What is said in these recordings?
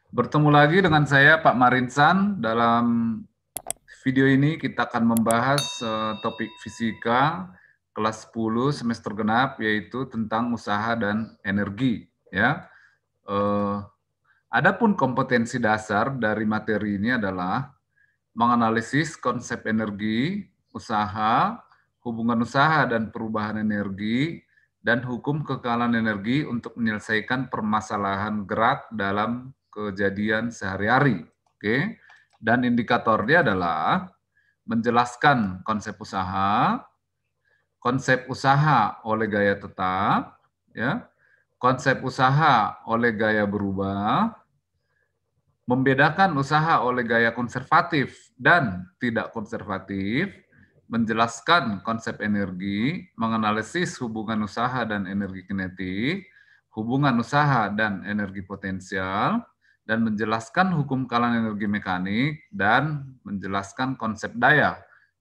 Bertemu lagi dengan saya Pak Marinsan. Dalam video ini kita akan membahas topik fisika kelas 10 semester genap, yaitu tentang usaha dan energi. Ya, Eh, Adapun kompetensi dasar dari materi ini adalah menganalisis konsep energi, usaha, hubungan usaha dan perubahan energi, dan hukum kekalahan energi untuk menyelesaikan permasalahan gerak dalam kejadian sehari-hari. Oke. Dan indikatornya adalah menjelaskan konsep usaha oleh gaya tetap, ya, konsep usaha oleh gaya berubah, membedakan usaha oleh gaya konservatif dan tidak konservatif, menjelaskan konsep energi, menganalisis hubungan usaha dan energi kinetik, hubungan usaha dan energi potensial, dan menjelaskan hukum kalahan energi mekanik, dan menjelaskan konsep daya.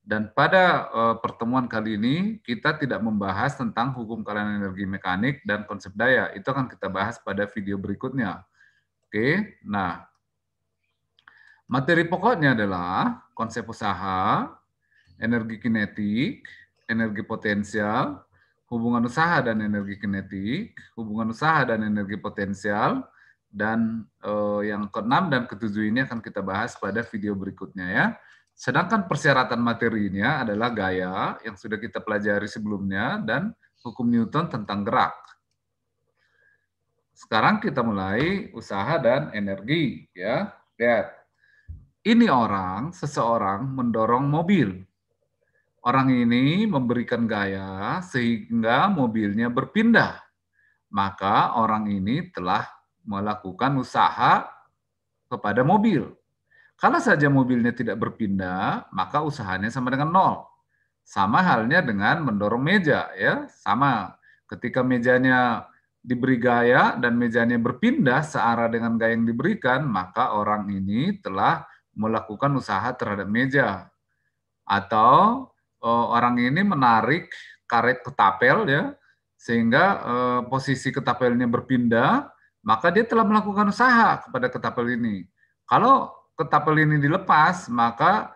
Dan pada pertemuan kali ini, kita tidak membahas tentang hukum kalahan energi mekanik dan konsep daya. Itu akan kita bahas pada video berikutnya. Oke, nah, materi pokoknya adalah konsep usaha, energi kinetik, energi potensial, hubungan usaha dan energi kinetik, hubungan usaha dan energi potensial, dan yang keenam dan ketujuh ini akan kita bahas pada video berikutnya ya. Sedangkan persyaratan materinya adalah gaya yang sudah kita pelajari sebelumnya dan hukum Newton tentang gerak. Sekarang kita mulai usaha dan energi ya. Lihat. Ini seseorang mendorong mobil. Orang ini memberikan gaya sehingga mobilnya berpindah. Maka orang ini telah melakukan usaha kepada mobil. Kalau saja mobilnya tidak berpindah, maka usahanya sama dengan nol. Sama halnya dengan mendorong meja, ya, sama. Ketika mejanya diberi gaya dan mejanya berpindah searah dengan gaya yang diberikan, maka orang ini telah melakukan usaha terhadap meja. Atau orang ini menarik karet ketapel, ya, sehingga posisi ketapelnya berpindah, maka dia telah melakukan usaha kepada ketapel ini. Kalau ketapel ini dilepas, maka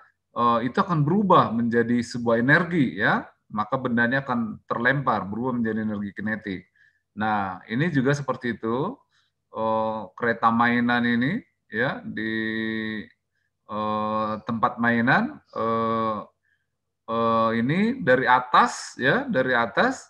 itu akan berubah menjadi sebuah energi, ya, maka bendanya akan terlempar, berubah menjadi energi kinetik. Nah, ini juga seperti itu. Kereta mainan ini, ya, di tempat mainan ini dari atas, ya, dari atas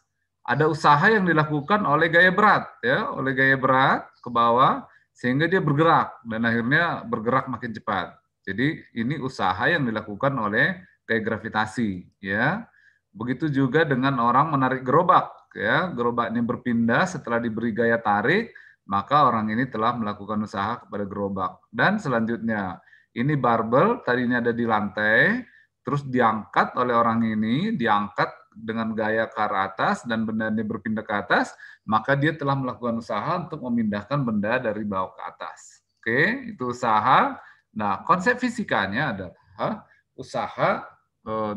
ada usaha yang dilakukan oleh gaya berat, ya, oleh gaya berat ke bawah sehingga dia bergerak dan akhirnya bergerak makin cepat. Jadi ini usaha yang dilakukan oleh gaya gravitasi, ya. Begitu juga dengan orang menarik gerobak, ya, gerobaknya berpindah setelah diberi gaya tarik, maka orang ini telah melakukan usaha kepada gerobak. Dan selanjutnya, ini barbel tadinya ada di lantai, terus diangkat oleh orang ini, diangkat dengan gaya ke arah atas dan benda ini berpindah ke atas, maka dia telah melakukan usaha untuk memindahkan benda dari bawah ke atas. Oke, itu usaha. Nah, konsep fisikanya adalah usaha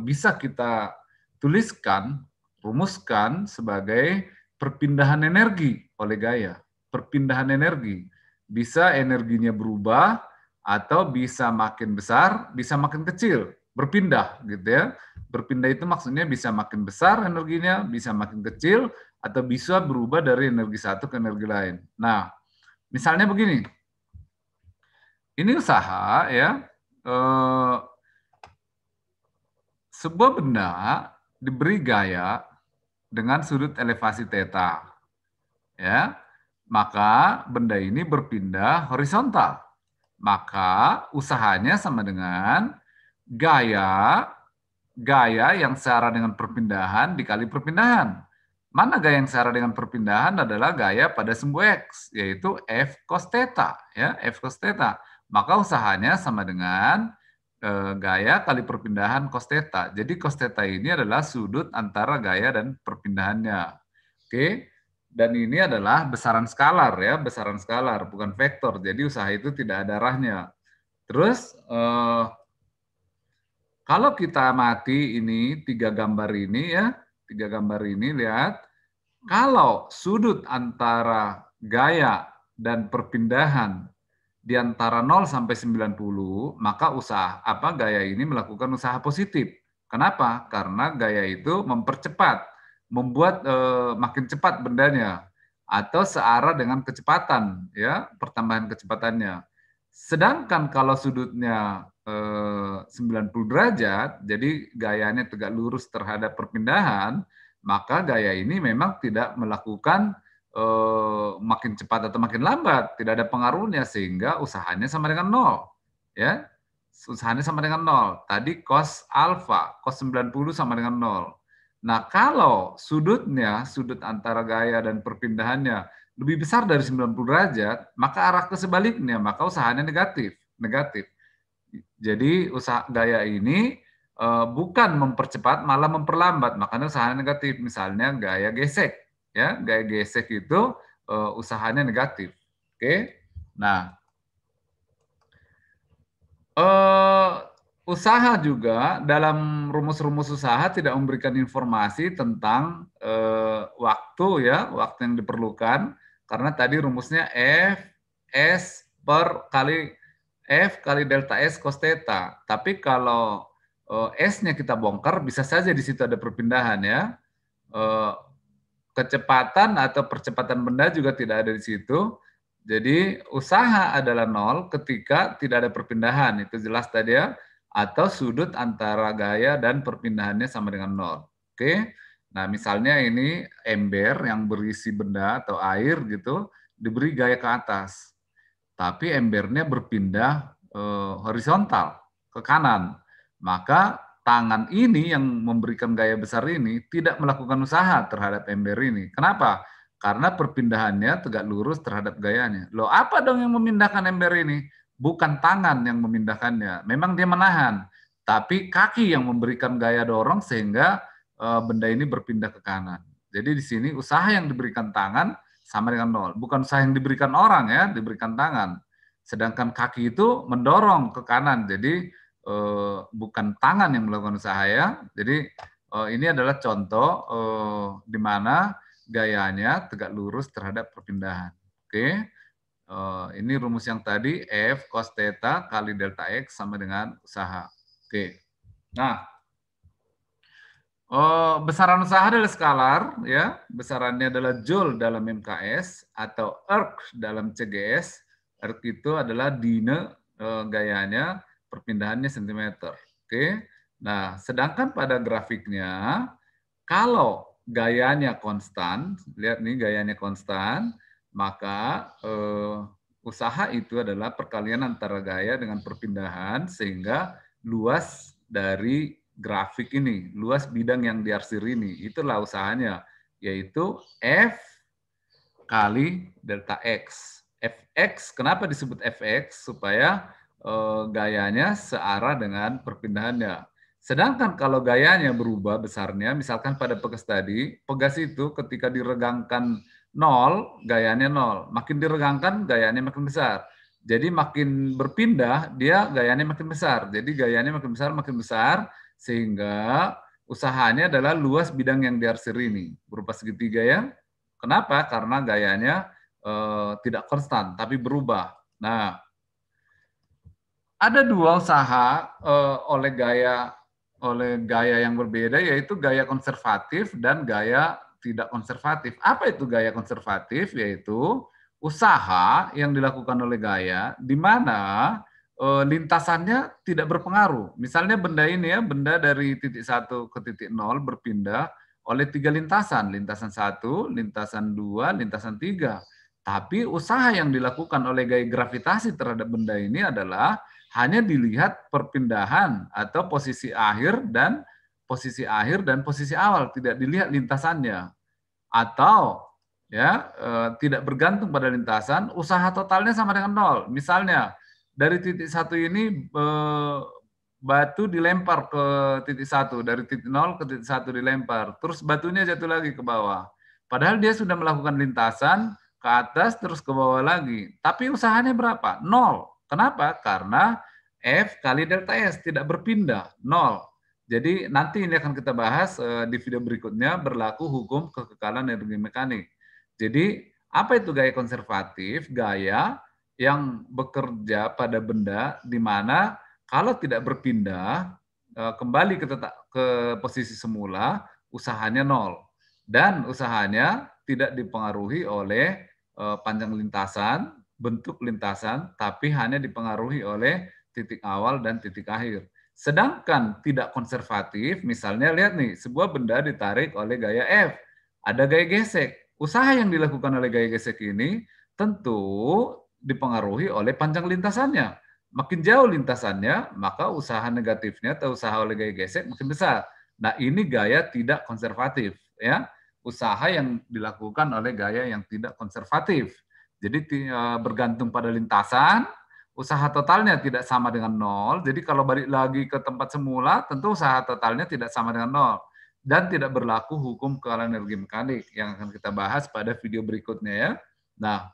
bisa kita tuliskan, rumuskan sebagai perpindahan energi oleh gaya. Perpindahan energi. Bisa energinya berubah atau bisa makin besar, bisa makin kecil, berpindah gitu ya. Berpindah itu maksudnya bisa makin besar energinya, bisa makin kecil, atau bisa berubah dari energi satu ke energi lain. Nah, misalnya begini, ini usaha ya, sebuah benda diberi gaya dengan sudut elevasi theta, ya, maka benda ini berpindah horizontal. Maka usahanya sama dengan gaya yang searah dengan perpindahan dikali perpindahan. Mana gaya yang searah dengan perpindahan adalah gaya pada sumbu X, yaitu F cos theta, ya, F cos theta. Maka usahanya sama dengan gaya kali perpindahan cos theta. Jadi cos theta ini adalah sudut antara gaya dan perpindahannya. Oke. Dan ini adalah besaran skalar, ya, besaran skalar, bukan vektor. Jadi usaha itu tidak ada arahnya. Terus kalau kita mati ini tiga gambar ini, ya, tiga gambar ini, lihat, kalau sudut antara gaya dan perpindahan di antara 0 sampai 90, maka gaya ini melakukan usaha positif. Kenapa? Karena gaya itu mempercepat, membuat makin cepat bendanya atau searah dengan kecepatan, ya, pertambahan kecepatannya. Sedangkan kalau sudutnya 90 derajat, jadi gayanya tegak lurus terhadap perpindahan, maka gaya ini memang tidak melakukan makin cepat atau makin lambat, tidak ada pengaruhnya, sehingga usahanya sama dengan 0. Ya, usahanya sama dengan 0. Tadi cos alfa, cos 90 sama dengan 0. Nah, kalau sudut antara gaya dan perpindahannya lebih besar dari 90 derajat, maka arah ke sebaliknya, maka usahanya negatif. Jadi gaya ini bukan mempercepat, malah memperlambat, makanya usahanya negatif. Misalnya gaya gesek. Ya, gaya gesek itu usahanya negatif. Oke. Nah, usaha juga dalam rumus-rumus usaha tidak memberikan informasi tentang waktu, ya, waktu yang diperlukan, karena tadi rumusnya F S per kali F kali delta S cos theta. Tapi kalau S-nya kita bongkar, bisa saja di situ ada perpindahan, ya. Kecepatan atau percepatan benda juga tidak ada di situ. Jadi usaha adalah 0 ketika tidak ada perpindahan. Itu jelas tadi, ya. Atau sudut antara gaya dan perpindahannya sama dengan 0. Oke. Nah, misalnya ini ember yang berisi benda atau air gitu, diberi gaya ke atas. Tapi embernya berpindah horizontal ke kanan. Maka tangan ini yang memberikan gaya besar ini tidak melakukan usaha terhadap ember ini. Kenapa? Karena perpindahannya tegak lurus terhadap gayanya. Loh, apa dong yang memindahkan ember ini? Bukan tangan yang memindahkannya. Memang dia menahan, tapi kaki yang memberikan gaya dorong sehingga benda ini berpindah ke kanan. Jadi di sini usaha yang diberikan tangan sama dengan 0. Bukan usaha yang diberikan orang, ya, diberikan tangan. Sedangkan kaki itu mendorong ke kanan. Jadi bukan tangan yang melakukan usaha, ya. Jadi ini adalah contoh di mana gayanya tegak lurus terhadap perpindahan. Oke. Ini rumus yang tadi, F cos theta kali delta X sama dengan usaha. Oke. Nah, besaran usaha adalah skalar, ya. Besarannya adalah joule dalam MKS atau erg dalam CGS. Erg itu adalah dine gayanya, perpindahannya cm. Oke. Nah, sedangkan pada grafiknya, kalau gayanya konstan, lihat nih gayanya konstan, maka usaha itu adalah perkalian antara gaya dengan perpindahan, sehingga luas dari grafik ini, luas bidang yang diarsir ini, itulah usahanya, yaitu F kali delta X. Fx, kenapa disebut Fx? Supaya gayanya searah dengan perpindahannya. Sedangkan kalau gayanya berubah besarnya, misalkan pada pegas tadi, pegas itu ketika diregangkan 0, gayanya 0. Makin diregangkan, gayanya makin besar. Jadi makin berpindah, dia gayanya makin besar. Jadi gayanya makin besar, sehingga usahanya adalah luas bidang yang diarsir ini. Berupa segitiga, ya. Kenapa? Karena gayanya tidak konstan, tapi berubah. Nah, ada dua usaha oleh gaya yang berbeda, yaitu gaya konservatif dan gaya tidak konservatif. Apa itu gaya konservatif? Yaitu usaha yang dilakukan oleh gaya di mana lintasannya tidak berpengaruh. Misalnya benda ini, ya, benda dari titik 1 ke titik 0 berpindah oleh 3 lintasan. Lintasan 1, lintasan 2, lintasan 3. Tapi usaha yang dilakukan oleh gaya gravitasi terhadap benda ini adalah hanya dilihat perpindahan atau posisi akhir dan posisi awal, tidak dilihat lintasannya. Atau, ya, tidak bergantung pada lintasan, usaha totalnya sama dengan 0. Misalnya dari titik 1 ini batu dilempar ke titik 1, dari titik 0 ke titik 1 dilempar, terus batunya jatuh lagi ke bawah. Padahal dia sudah melakukan lintasan ke atas terus ke bawah lagi. Tapi usahanya berapa? 0. Kenapa? Karena F kali delta S tidak berpindah, 0. Jadi nanti ini akan kita bahas di video berikutnya, berlaku hukum kekekalan energi mekanik. Jadi apa itu gaya konservatif? Gaya yang bekerja pada benda di mana kalau tidak berpindah kembali ke posisi semula, usahanya nol. Dan usahanya tidak dipengaruhi oleh panjang lintasan, bentuk lintasan, tapi hanya dipengaruhi oleh titik awal dan titik akhir. Sedangkan tidak konservatif, misalnya lihat nih, sebuah benda ditarik oleh gaya F, ada gaya gesek. Usaha yang dilakukan oleh gaya gesek ini tentu dipengaruhi oleh panjang lintasannya. Makin jauh lintasannya, maka usaha negatifnya atau usaha oleh gaya gesek makin besar. Nah, ini gaya tidak konservatif, ya. Usaha yang dilakukan oleh gaya yang tidak konservatif. Jadi bergantung pada lintasan, usaha totalnya tidak sama dengan nol. Jadi kalau balik lagi ke tempat semula, tentu usaha totalnya tidak sama dengan nol. Dan tidak berlaku hukum kealaan energi mekanik yang akan kita bahas pada video berikutnya ya. Nah,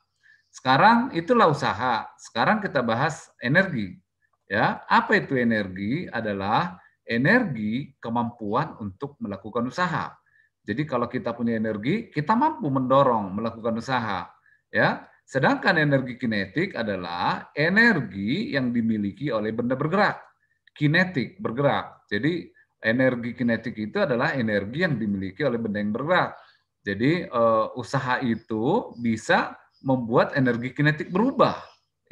sekarang itulah usaha. Sekarang kita bahas energi. Ya, apa itu energi? Adalah energi kemampuan untuk melakukan usaha. Jadi kalau kita punya energi, kita mampu mendorong melakukan usaha. Ya, sedangkan energi kinetik adalah energi yang dimiliki oleh benda bergerak. Kinetik bergerak. Jadi energi kinetik itu adalah energi yang dimiliki oleh benda yang bergerak. Jadi usaha itu bisa membuat energi kinetik berubah,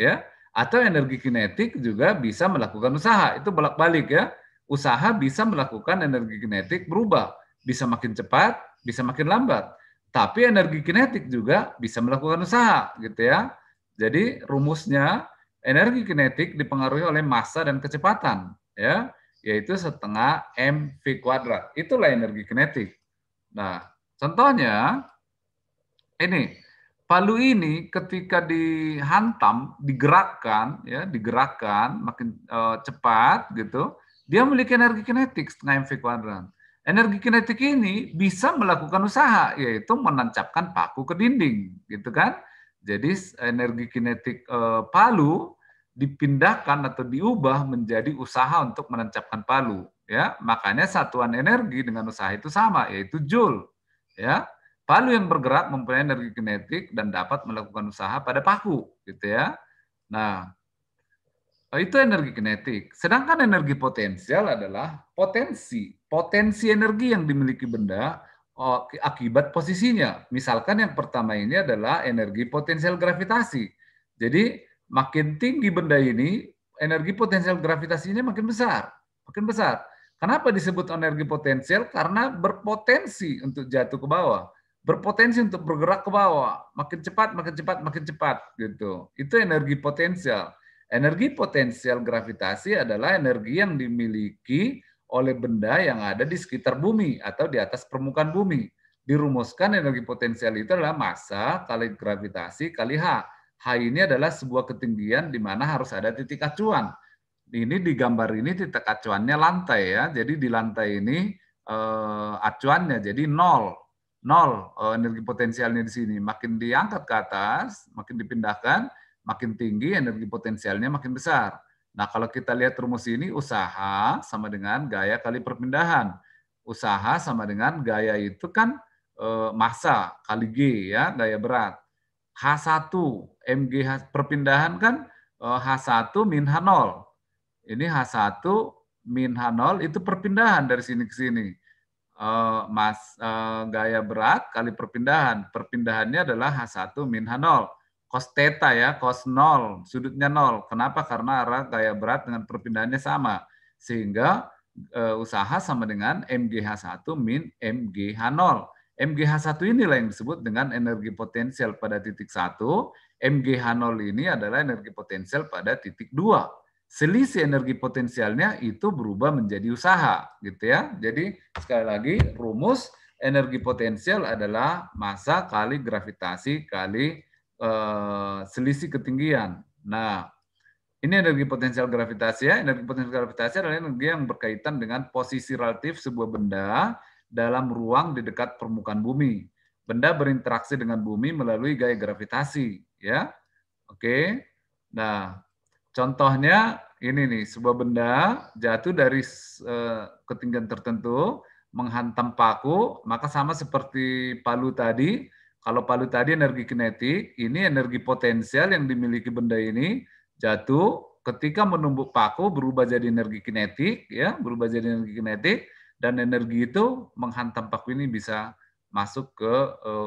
ya. Atau energi kinetik juga bisa melakukan usaha. Itu bolak-balik ya. Usaha bisa melakukan energi kinetik berubah, bisa makin cepat, bisa makin lambat. Tapi energi kinetik juga bisa melakukan usaha, gitu ya. Jadi rumusnya energi kinetik dipengaruhi oleh massa dan kecepatan, ya, yaitu setengah mv kuadrat. Itulah energi kinetik. Nah, contohnya ini palu ini ketika dihantam, digerakkan, ya, digerakkan makin cepat gitu, dia memiliki energi kinetik setengah mv kuadrat. Energi kinetik ini bisa melakukan usaha, yaitu menancapkan paku ke dinding, gitu kan? Jadi energi kinetik palu dipindahkan atau diubah menjadi usaha untuk menancapkan palu, ya. Makanya satuan energi dengan usaha itu sama, yaitu joule, ya. Palu yang bergerak mempunyai energi kinetik dan dapat melakukan usaha pada paku, gitu ya. Nah, itu energi kinetik. Sedangkan energi potensial adalah potensi energi yang dimiliki benda akibat posisinya. Misalkan yang pertama ini adalah energi potensial gravitasi. Jadi makin tinggi benda ini, energi potensial gravitasinya makin besar, makin besar. Kenapa disebut energi potensial? Karena berpotensi untuk jatuh ke bawah, berpotensi untuk bergerak ke bawah, makin cepat, makin cepat, makin cepat, gitu. Itu energi potensial. Energi potensial gravitasi adalah energi yang dimiliki oleh benda yang ada di sekitar bumi atau di atas permukaan bumi. Dirumuskan energi potensial itu adalah massa kali gravitasi kali H. H ini adalah sebuah ketinggian di mana harus ada titik acuan. Ini di gambar ini titik acuannya lantai ya. Jadi di lantai ini acuannya jadi nol energi potensialnya di sini. Makin diangkat ke atas, makin dipindahkan, makin tinggi energi potensialnya makin besar. Nah, kalau kita lihat rumus ini, usaha sama dengan gaya kali perpindahan. Usaha sama dengan gaya itu kan massa kali G ya, gaya berat. H1 mg perpindahan kan H1 min H0. Ini H1 min H0 itu perpindahan dari sini ke sini. Gaya berat kali perpindahan. Perpindahannya adalah H1 min H0. Cos theta ya, cos 0, sudutnya 0. Kenapa? Karena arah gaya berat dengan perpindahannya sama. Sehingga usaha sama dengan MGH1 min MGH0. MGH1 inilah yang disebut dengan energi potensial pada titik 1. MGH0 ini adalah energi potensial pada titik 2. Selisih energi potensialnya itu berubah menjadi usaha, gitu ya. Jadi sekali lagi rumus energi potensial adalah massa kali gravitasi kali selisih ketinggian. Nah, ini energi potensial gravitasi ya. Energi potensial gravitasi adalah energi yang berkaitan dengan posisi relatif sebuah benda dalam ruang di dekat permukaan bumi. Benda berinteraksi dengan bumi melalui gaya gravitasi, ya. Oke. Nah, contohnya ini nih, sebuah benda jatuh dari ketinggian tertentu, menghantam paku, maka sama seperti palu tadi, Kalau palu tadi energi kinetik, ini energi potensial yang dimiliki benda ini jatuh ketika menumbuk paku berubah jadi energi kinetik, ya, berubah jadi energi kinetik, dan energi itu menghantam paku ini bisa masuk ke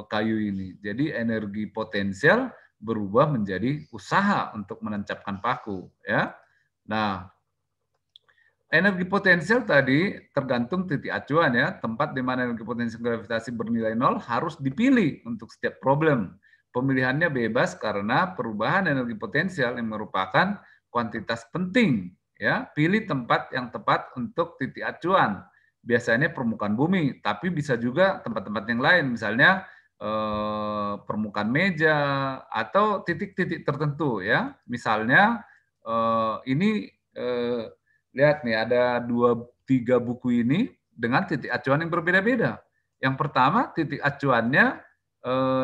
kayu ini. Jadi energi potensial berubah menjadi usaha untuk menancapkan paku, ya. Nah, energi potensial tadi tergantung titik acuan, ya. Tempat di mana energi potensial gravitasi bernilai 0 harus dipilih untuk setiap problem. Pemilihannya bebas karena perubahan energi potensial yang merupakan kuantitas penting, ya. Pilih tempat yang tepat untuk titik acuan. Biasanya permukaan bumi, tapi bisa juga tempat-tempat yang lain, misalnya permukaan meja atau titik-titik tertentu, ya. Misalnya ini lihat nih, ada 2-3 buku ini dengan titik acuan yang berbeda-beda. Yang pertama, titik acuannya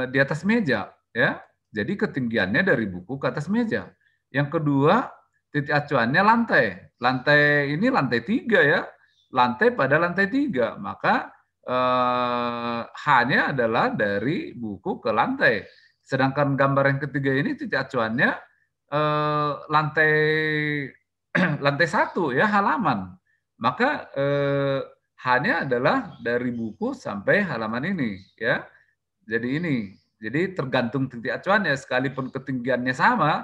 di atas meja, ya. Jadi ketinggiannya dari buku ke atas meja. Yang kedua, titik acuannya lantai. Lantai ini lantai 3, ya. Lantai pada lantai 3. Maka H-nya adalah dari buku ke lantai. Sedangkan gambar yang ketiga ini titik acuannya lantai 1, ya, halaman. Maka H-nya adalah dari buku sampai halaman ini, ya. Jadi tergantung titik acuannya, sekalipun ketinggiannya sama,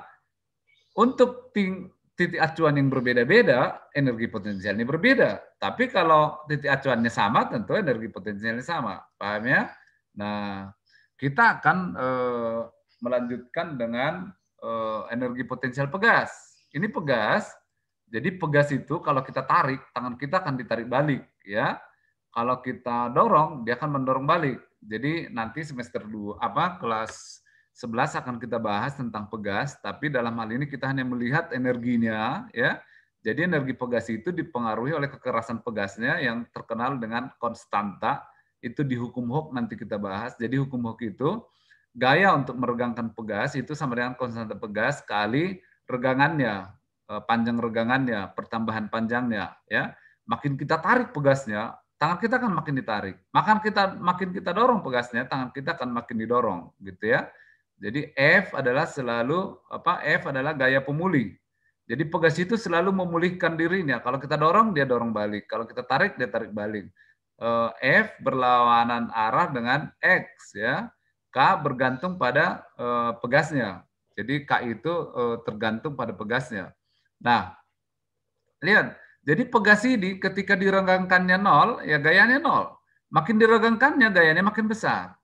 untuk titik acuan yang berbeda-beda, energi potensialnya berbeda. Tapi kalau titik acuannya sama, tentu energi potensialnya sama. Paham, ya? Nah, kita akan melanjutkan dengan energi potensial pegas. Ini pegas. Jadi pegas itu kalau kita tarik, tangan kita akan ditarik balik, ya. Kalau kita dorong, dia akan mendorong balik. Jadi nanti semester 2 kelas 11 akan kita bahas tentang pegas, tapi dalam hal ini kita hanya melihat energinya, ya. Jadi energi pegas itu dipengaruhi oleh kekerasan pegasnya yang terkenal dengan konstanta. Itu di hukum Hooke nanti kita bahas. Jadi hukum Hooke itu gaya untuk meregangkan pegas itu sama dengan konstanta pegas kali regangannya, panjang regangannya, pertambahan panjangnya, ya. Makin kita tarik pegasnya, tangan kita akan makin ditarik. Makin kita dorong pegasnya, tangan kita akan makin didorong, gitu, ya. Jadi F adalah F adalah gaya pemulih. Jadi pegas itu selalu memulihkan dirinya. Kalau kita dorong, dia dorong balik. Kalau kita tarik, dia tarik balik. F berlawanan arah dengan X, ya. K bergantung pada pegasnya. Jadi K itu tergantung pada pegasnya. Nah, lihat. Jadi pegas ini ketika diregangkannya 0, ya gayanya 0. Makin diregangkannya, gayanya makin besar.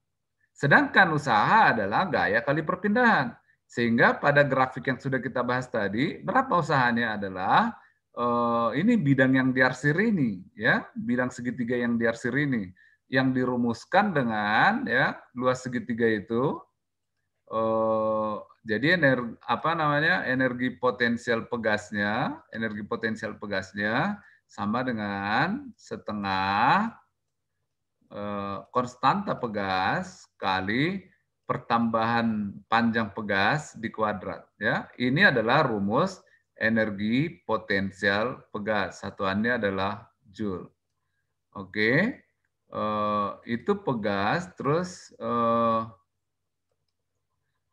Sedangkan usaha adalah gaya kali perpindahan. Sehingga pada grafik yang sudah kita bahas tadi, berapa usahanya adalah ini bidang yang diarsir ini, ya, bidang segitiga yang diarsir ini, yang dirumuskan dengan, ya, luas segitiga itu. Jadi energi potensial pegasnya sama dengan setengah konstanta pegas kali pertambahan panjang pegas di kuadrat, ya. Ini adalah rumus energi potensial pegas. Satuannya adalah joule. Oke. Itu pegas. Terus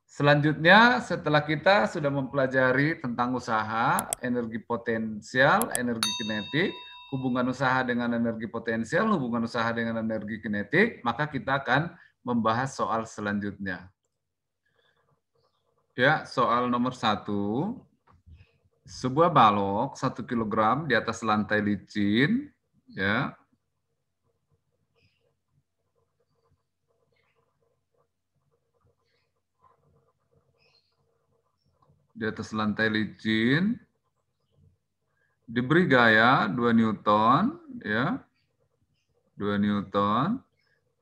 selanjutnya setelah kita sudah mempelajari tentang usaha, energi potensial, energi kinetik, hubungan usaha dengan energi potensial, hubungan usaha dengan energi kinetik, maka kita akan membahas soal selanjutnya. Ya, soal nomor 1. Sebuah balok 1 kg di atas lantai licin, ya. Di atas lantai licin, diberi gaya 2 Newton, ya. 2 Newton.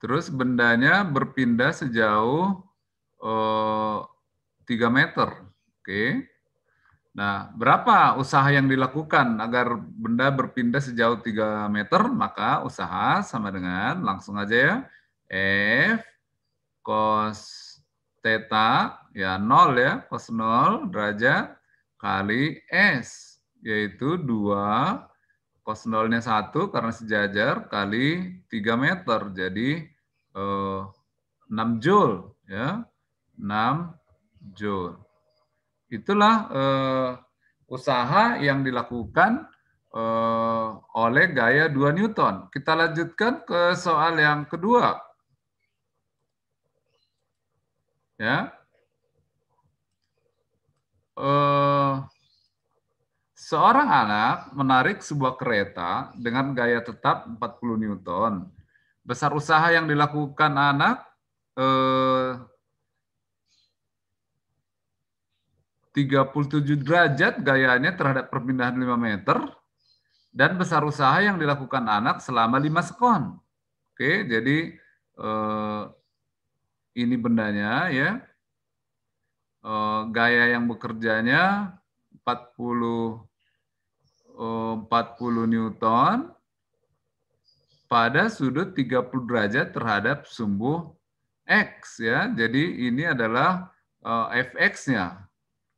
Terus bendanya berpindah sejauh 3 meter. Oke. Nah, berapa usaha yang dilakukan agar benda berpindah sejauh 3 meter? Maka usaha sama dengan, langsung aja ya, F cos theta, ya 0 ya, cos 0 derajat, kali S, yaitu 2, cos 0-nya 1 karena sejajar, kali 3 meter, jadi 6 joule. ya, 6 Joule. Itulah usaha yang dilakukan oleh gaya 2 Newton. Kita lanjutkan ke soal yang kedua. Ya. Seorang anak menarik sebuah kereta dengan gaya tetap 40 Newton. Besar usaha yang dilakukan anak 37 derajat gayanya terhadap perpindahan 5 meter dan besar usaha yang dilakukan anak selama 5 sekon. Oke, jadi ini bendanya ya. Gaya yang bekerjanya 40 Newton pada sudut 30 derajat terhadap sumbu X ya. Jadi ini adalah Fx-nya.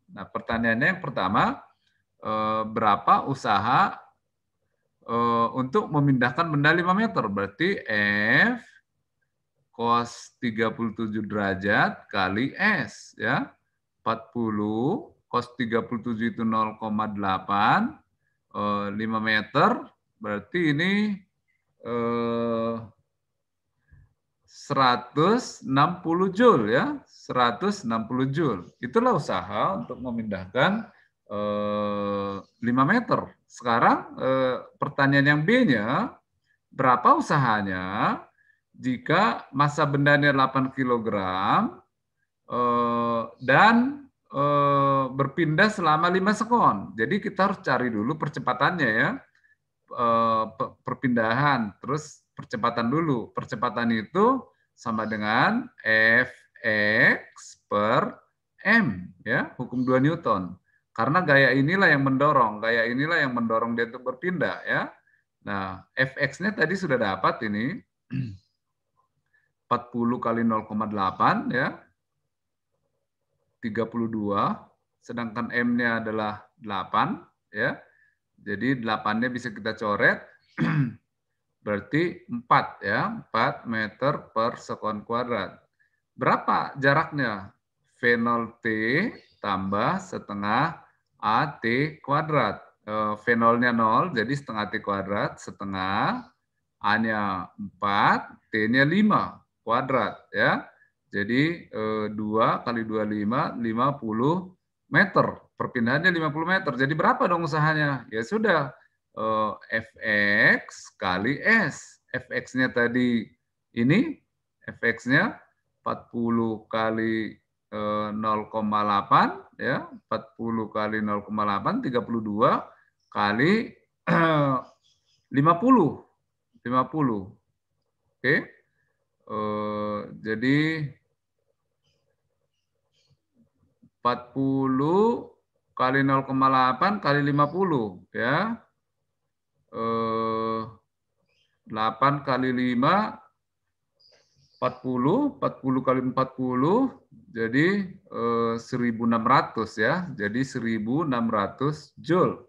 Nah, pertanyaannya yang pertama, berapa usaha untuk memindahkan benda 5 meter? Berarti F cos 37 derajat kali S ya. 40 cos 37 itu 0,8 5 meter, berarti ini 160 Joule ya, 160 Joule. Itulah usaha untuk memindahkan 5 meter. Sekarang pertanyaan yang B-nya, berapa usahanya jika massa bendanya 8 kg dan berpindah selama 5 sekon. Jadi kita harus cari dulu percepatannya ya. Perpindahan, terus percepatan dulu. Percepatan itu sama dengan Fx per M ya, hukum 2 Newton. Karena gaya inilah yang mendorong, dia untuk berpindah ya. Nah, Fx-nya tadi sudah dapat ini 40 kali 0,8 ya. 32, sedangkan M-nya adalah 8 ya. Jadi 8-nya bisa kita coret. Berarti 4 ya, 4 meter per sekon kuadrat. Berapa jaraknya? V0T tambah setengah AT kuadrat. V0-nya 0, jadi setengah T kuadrat, setengah A-nya 4, T-nya 5 kuadrat ya. Jadi 2 kali 25, 50 meter. Perpindahannya 50 meter. Jadi berapa dong usahanya? Ya sudah, Fx kali S. Fx-nya tadi ini, Fx-nya 40 kali 0,8 ya, 40 kali 0,8 32 kali 50. Oke. Jadi 40 kali 0,8 kali 50 ya. 8 kali 5 40, 40 kali 40 jadi 1600 ya. Jadi 1600 Joule.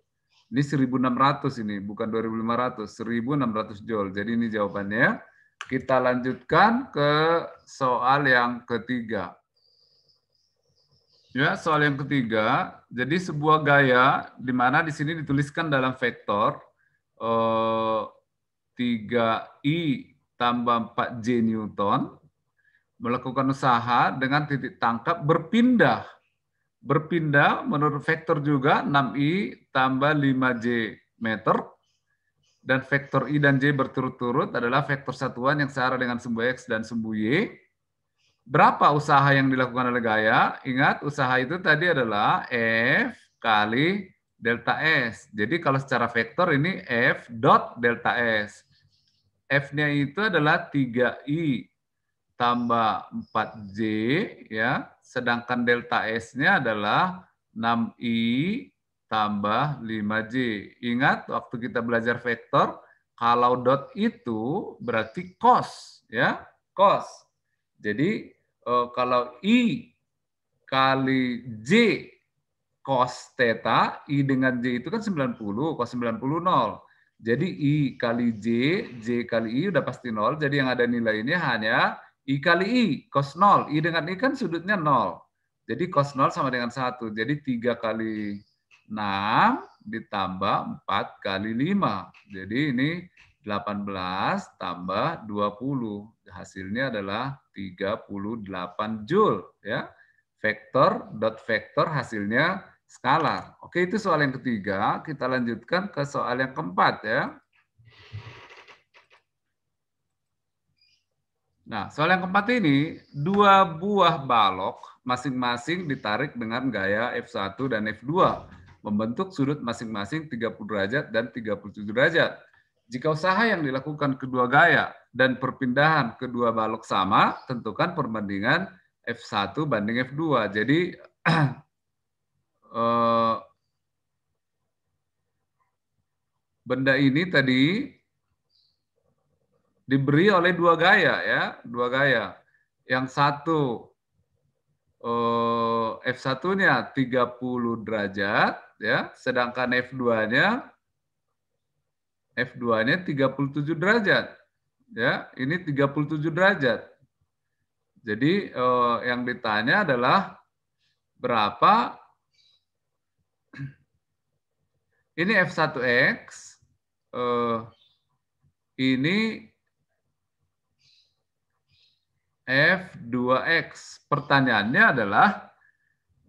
Ini 1600 ini, bukan 2500, 1600 Joule. Jadi ini jawabannya. Kita lanjutkan ke soal yang ketiga. Ya, soal yang ketiga. Jadi sebuah gaya di mana di sini dituliskan dalam vektor 3I tambah 4J Newton melakukan usaha dengan titik tangkap berpindah. Berpindah menurut vektor juga 6I tambah 5J meter. Dan vektor I dan J berturut-turut adalah vektor satuan yang searah dengan sumbu X dan sumbu Y. Berapa usaha yang dilakukan oleh gaya? Ingat, usaha itu tadi adalah F kali delta S. Jadi kalau secara vektor ini F dot delta S. F-nya itu adalah 3I tambah 4J, ya. Sedangkan delta S-nya adalah 6I tambah 5J. Ingat, waktu kita belajar vektor, kalau dot itu berarti cos, ya, cos. Jadi kalau I kali J cos theta, I dengan J itu kan 90, cos 90 0. Jadi I kali J, J kali I udah pasti 0, jadi yang ada nilainya hanya I kali I, cos 0. I dengan I kan sudutnya 0. Jadi cos 0 sama dengan 1. Jadi 3 kali 6 ditambah 4 kali 5. Jadi ini 18 tambah 20. Hasilnya adalah 38 Joule. Ya. Vektor, dot vektor hasilnya skalar. Oke, itu soal yang ketiga. Kita lanjutkan ke soal yang keempat ya. Nah, soal yang keempat ini, dua buah balok masing-masing ditarik dengan gaya F1 dan F2, membentuk sudut masing-masing 30 derajat dan 37 derajat. Jika usaha yang dilakukan kedua gaya dan perpindahan kedua balok sama, tentukan perbandingan F1 banding F2. Jadi, benda ini tadi diberi oleh dua gaya ya, dua gaya. Yang satu F1-nya 30 derajat ya, sedangkan F2-nya 37 derajat. Ya, ini 37 derajat. Jadi yang ditanya adalah berapa ini F1X ini F2X. Pertanyaannya adalah,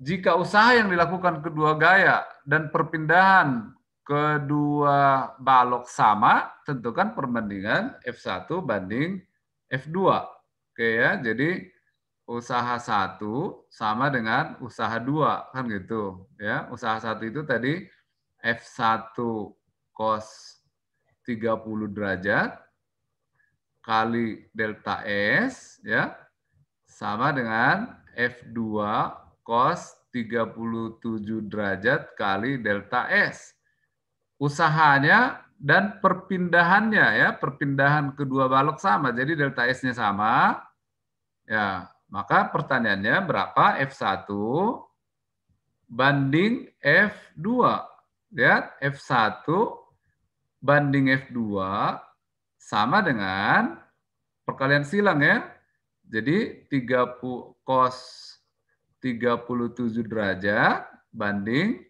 jika usaha yang dilakukan kedua gaya dan perpindahan kedua balok sama, tentukan perbandingan F1 banding F2. Oke ya, jadi usaha 1 sama dengan usaha 2, kan gitu. Ya, usaha 1 itu tadi F1 cos 30 derajat kali delta S ya sama dengan F2 cos 37 derajat kali delta S. Usahanya dan perpindahannya ya, perpindahan kedua balok sama. Jadi delta S-nya sama. Ya, maka pertanyaannya berapa F1 banding F2? Ya, F1 banding F2 sama dengan perkalian silang ya. Jadi 30 cos 37 derajat banding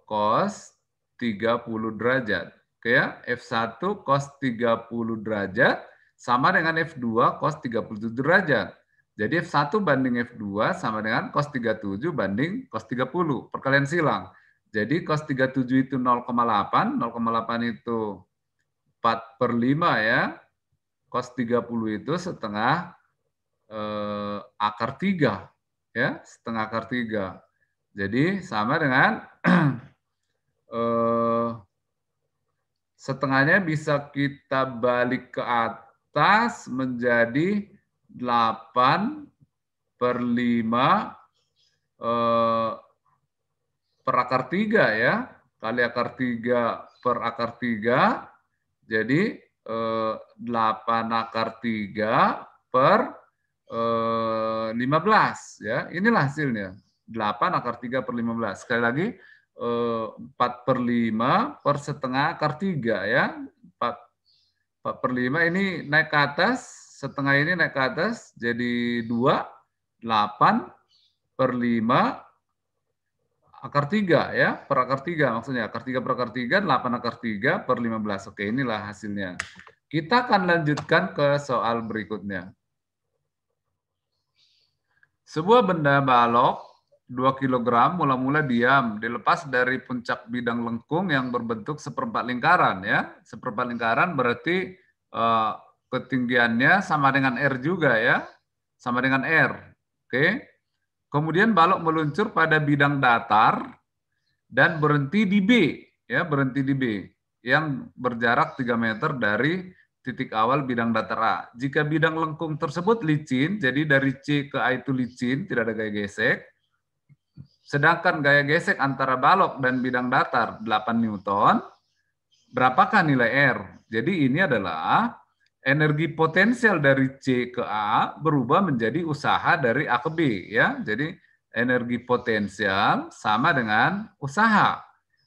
cos 30 derajat. Oke ya, F1 cos 30 derajat sama dengan F2 cos 37 derajat. Jadi F1 banding F2 sama dengan cos 37 banding cos 30. Perkalian silang. Jadi cos 37 itu 0,8. 0,8 itu 4/5 ya. Cos 30 itu setengah akar 3 ya, setengah akar 3. Jadi sama dengan setengahnya bisa kita balik ke atas menjadi 8/5 per akar 3 ya, kali akar 3 per akar 3. Jadi 8 akar 3 per 15 ya. Inilah hasilnya. 8 akar 3 per 15. Sekali lagi 4/5 per setengah akar 3 ya. 4/5 ini naik ke atas, setengah ini naik ke atas jadi 2, 8/5 akar 3 ya, per akar 3 maksudnya. Akar 3 per akar 3, 8 akar 3 per 15. Oke, inilah hasilnya. Kita akan lanjutkan ke soal berikutnya. Sebuah benda balok 2 kg mula-mula diam, dilepas dari puncak bidang lengkung yang berbentuk seperempat lingkaran ya. Seperempat lingkaran berarti ketinggiannya sama dengan R juga ya. Sama dengan R. Oke. Kemudian balok meluncur pada bidang datar dan berhenti di B, ya, berhenti di B yang berjarak 3 meter dari titik awal bidang datar A. Jika bidang lengkung tersebut licin, jadi dari C ke A itu licin, tidak ada gaya gesek. Sedangkan gaya gesek antara balok dan bidang datar 8 Newton, berapakah nilai R? Jadi ini adalah energi potensial dari C ke A berubah menjadi usaha dari A ke B ya. Jadi energi potensial sama dengan usaha.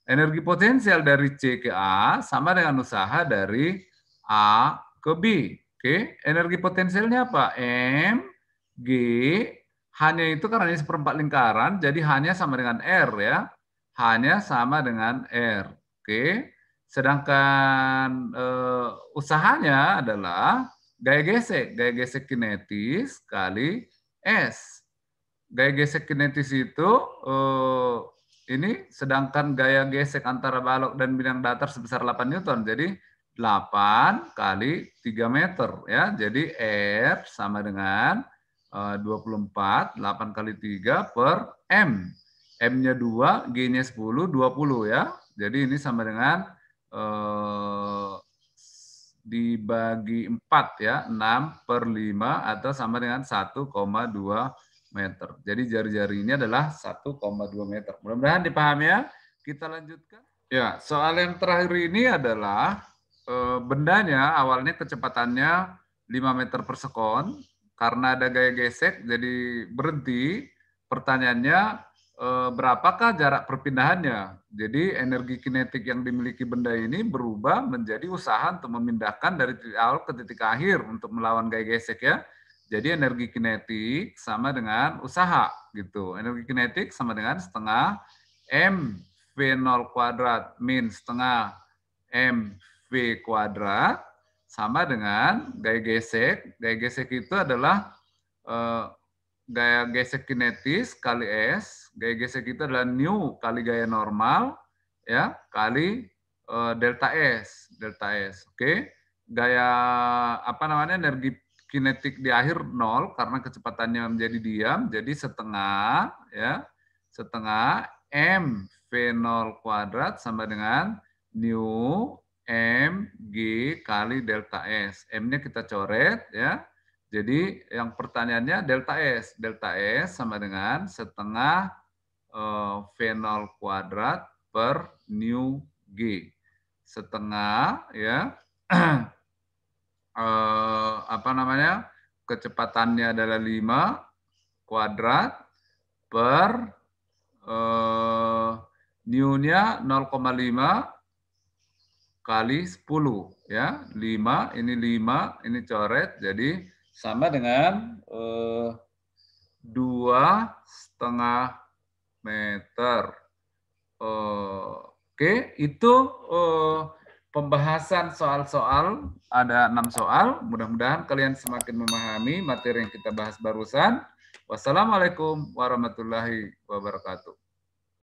Energi potensial dari C ke A sama dengan usaha dari A ke B. Oke, energi potensialnya apa? M, G, H-nya itu karena ini seperempat lingkaran, jadi H-nya sama dengan R ya. H-nya sama dengan R. Oke, sedangkan usahanya adalah gaya gesek kinetis kali S. Gaya gesek kinetis itu ini sedangkan gaya gesek antara balok dan bidang datar sebesar 8 Newton. Jadi 8 kali 3 meter ya. Jadi R sama dengan 24, 8 kali 3 per M. M-nya 2, G-nya 10, 20 ya. Jadi ini sama dengan dibagi 4 ya, 6 per 5 atau sama dengan 1,2 meter. Jadi jari-jari ini adalah 1,2 meter. Mudah-mudahan dipahami ya. Kita lanjutkan. Ya, soal yang terakhir ini adalah bendanya awalnya kecepatannya 5 meter per sekon. Karena ada gaya gesek jadi berhenti. Pertanyaannya berapakah jarak perpindahannya? Jadi energi kinetik yang dimiliki benda ini berubah menjadi usaha untuk memindahkan dari titik awal ke titik akhir untuk melawan gaya gesek ya. Jadi energi kinetik sama dengan usaha gitu. Energi kinetik sama dengan setengah M V0 kuadrat min setengah M V kuadrat sama dengan gaya gesek. Gaya gesek itu adalah gaya gesek kinetis kali S. Gaya gesek itu adalah nu kali gaya normal ya kali delta S. Delta S. Oke. Gaya apa namanya energi kinetik di akhir 0 karena kecepatannya menjadi diam, jadi setengah ya, setengah M V0 kuadrat sama dengan nu M G kali delta S. M-nya kita coret ya. Jadi yang pertanyaannya delta S. Delta S sama dengan setengah V0 kuadrat per nu G. Setengah ya. Apa namanya, kecepatannya adalah 5 kuadrat per nu-nya 0,5 kali 10 ya. 5 ini coret jadi sama dengan 2,5 meter. Oke, itu pembahasan soal-soal, ada 6 soal. Mudah-mudahan kalian semakin memahami materi yang kita bahas barusan. Wassalamualaikum warahmatullahi wabarakatuh.